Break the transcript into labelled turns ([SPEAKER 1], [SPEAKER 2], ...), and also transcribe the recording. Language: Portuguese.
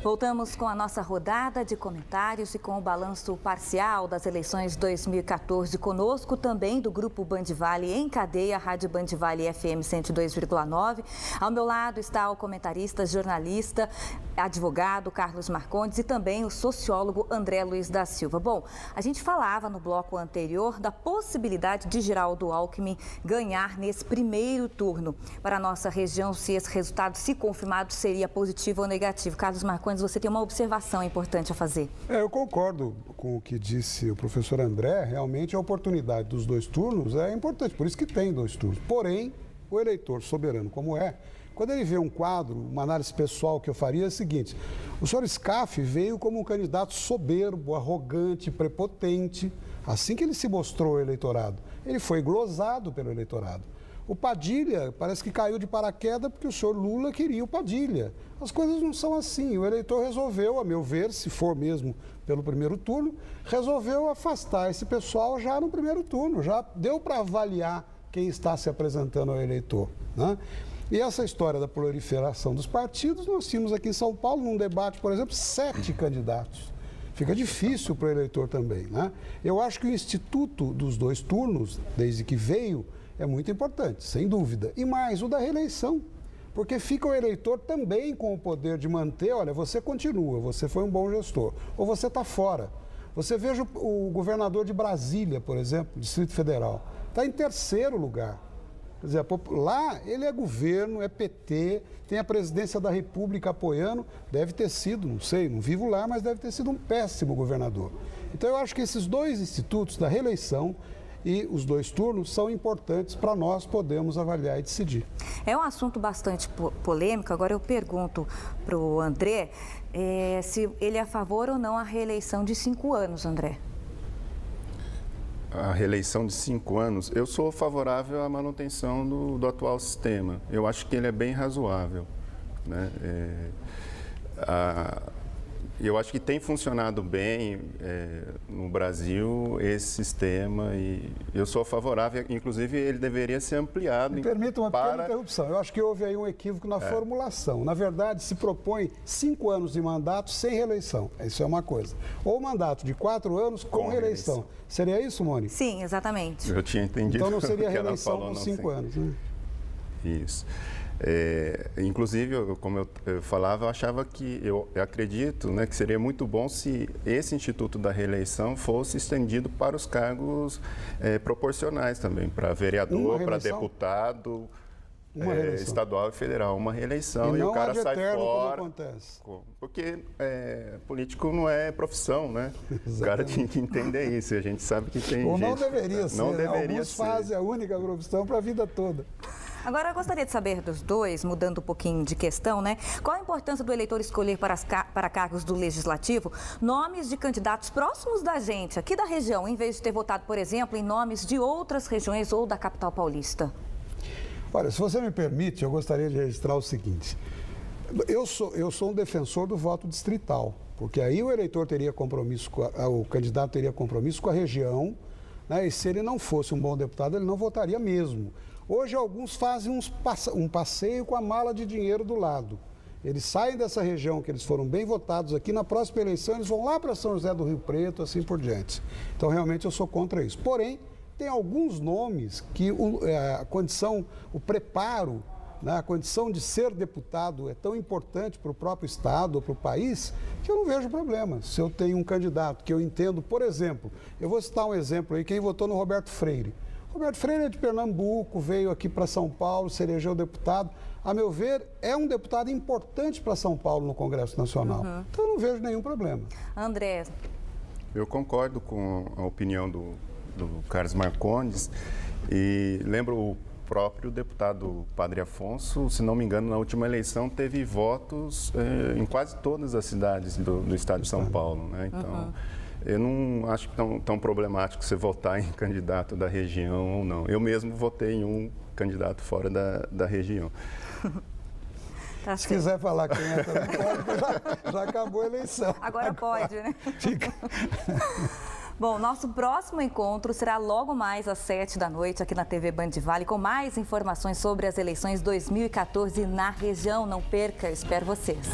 [SPEAKER 1] Voltamos com a nossa rodada de comentários e com o balanço parcial das eleições 2014. Conosco também do Grupo Band Vale em cadeia, Rádio Band Vale FM 102,9. Ao meu lado está o comentarista, jornalista, advogado Carlos Marcondes e também o sociólogo André Luiz da Silva. Bom, a gente falava no bloco anterior da possibilidade de Geraldo Alckmin ganhar nesse primeiro turno. Para a nossa região, se esse resultado se confirmado, seria positivo ou negativo. Carlos Marcondes, você tem uma observação importante a fazer.
[SPEAKER 2] Eu concordo com o que disse o professor André. Realmente a oportunidade dos dois turnos é importante, por isso que tem dois turnos. Porém, o eleitor soberano como é, quando ele vê um quadro, uma análise pessoal que eu faria é a seguinte: o senhor Scaff veio como um candidato soberbo, arrogante, prepotente, assim que ele se mostrou ao eleitorado. Ele foi glosado pelo eleitorado. O Padilha parece que caiu de paraquedas porque o senhor Lula queria o Padilha. As coisas não são assim. O eleitor resolveu, a meu ver, se for mesmo pelo primeiro turno, resolveu afastar esse pessoal já no primeiro turno. Já deu para avaliar quem está se apresentando ao eleitor, né? E essa história da proliferação dos partidos, nós tínhamos aqui em São Paulo, num debate, por exemplo, 7 candidatos. Fica difícil para o eleitor também, né? Eu acho que o instituto dos dois turnos, desde que veio, é muito importante, sem dúvida. E mais, o da reeleição, porque fica o eleitor também com o poder de manter, olha, você continua, você foi um bom gestor, ou você está fora. Você veja o governador de Brasília, por exemplo, Distrito Federal, está em 3º lugar. Quer dizer, lá ele é governo, é PT, tem a presidência da República apoiando, deve ter sido, não sei, não vivo lá, mas deve ter sido um péssimo governador. Então eu acho que esses dois institutos da reeleição e os dois turnos são importantes para nós podermos avaliar e decidir.
[SPEAKER 1] É um assunto bastante polêmico. Agora eu pergunto para o André se ele é a favor ou não a reeleição de 5 anos, André.
[SPEAKER 3] A reeleição de 5 anos, eu sou favorável à manutenção do atual sistema. Eu acho que ele é bem razoável, né? Eu acho que tem funcionado bem no Brasil esse sistema e eu sou favorável, inclusive ele deveria ser ampliado.
[SPEAKER 2] Me permita uma pequena interrupção. Eu acho que houve aí um equívoco na formulação. Na verdade, se propõe 5 anos de mandato sem reeleição. Isso é uma coisa. Ou mandato de 4 anos com reeleição. Seria isso, Mônica?
[SPEAKER 1] Sim, exatamente.
[SPEAKER 3] Eu tinha entendido.
[SPEAKER 2] Então não seria reeleição
[SPEAKER 3] falou,
[SPEAKER 2] com 5 anos, né?
[SPEAKER 3] Isso. Inclusive, como eu falava, eu achava que, eu acredito, né, que seria muito bom se esse Instituto da Reeleição fosse estendido para os cargos proporcionais também, para vereador, para deputado, estadual e federal, uma reeleição e o cara sai fora.
[SPEAKER 2] Como acontece.
[SPEAKER 3] Porque político não é profissão, né? Exatamente. O cara tinha que entender isso, e a gente sabe que tem
[SPEAKER 2] Ou
[SPEAKER 3] gente...
[SPEAKER 2] não deveria ser,
[SPEAKER 3] não
[SPEAKER 2] né?
[SPEAKER 3] deveria
[SPEAKER 2] Alguns
[SPEAKER 3] ser.
[SPEAKER 2] fazem a única profissão para a vida toda.
[SPEAKER 1] Agora, eu gostaria de saber dos dois, mudando um pouquinho de questão, né? Qual a importância do eleitor escolher para cargos do Legislativo nomes de candidatos próximos da gente, aqui da região, em vez de ter votado, por exemplo, em nomes de outras regiões ou da capital paulista?
[SPEAKER 2] Olha, se você me permite, eu gostaria de registrar o seguinte. Eu sou um defensor do voto distrital, porque aí o eleitor teria compromisso, o candidato teria compromisso com a região, né? E se ele não fosse um bom deputado, ele não votaria mesmo. Hoje, alguns fazem um passeio com a mala de dinheiro do lado. Eles saem dessa região que eles foram bem votados aqui, na próxima eleição eles vão lá para São José do Rio Preto, assim por diante. Então, realmente, eu sou contra isso. Porém, tem alguns nomes que a condição, o preparo, né, a condição de ser deputado é tão importante para o próprio Estado ou para o país, que eu não vejo problema. Se eu tenho um candidato que eu entendo, por exemplo, eu vou citar um exemplo aí, quem votou no Roberto Freire. Roberto Freire é de Pernambuco, veio aqui para São Paulo, se elegeu deputado. A meu ver, é um deputado importante para São Paulo no Congresso Nacional. Então, eu não vejo nenhum problema.
[SPEAKER 1] André.
[SPEAKER 3] Eu concordo com a opinião do Carlos Marcondes e lembro o próprio deputado Padre Afonso, se não me engano, na última eleição teve votos em quase todas as cidades do estado de São Paulo, né? Então... Eu não acho tão problemático você votar em candidato da região ou não. Eu mesmo votei em um candidato fora da região.
[SPEAKER 1] Tá
[SPEAKER 2] Se quiser falar quem é, também pode, já acabou a eleição.
[SPEAKER 1] Agora pode, né?
[SPEAKER 2] Fica.
[SPEAKER 1] Bom, nosso próximo encontro será logo mais às 7 da noite aqui na TV Band Vale, com mais informações sobre as eleições 2014 na região. Não perca, eu espero vocês.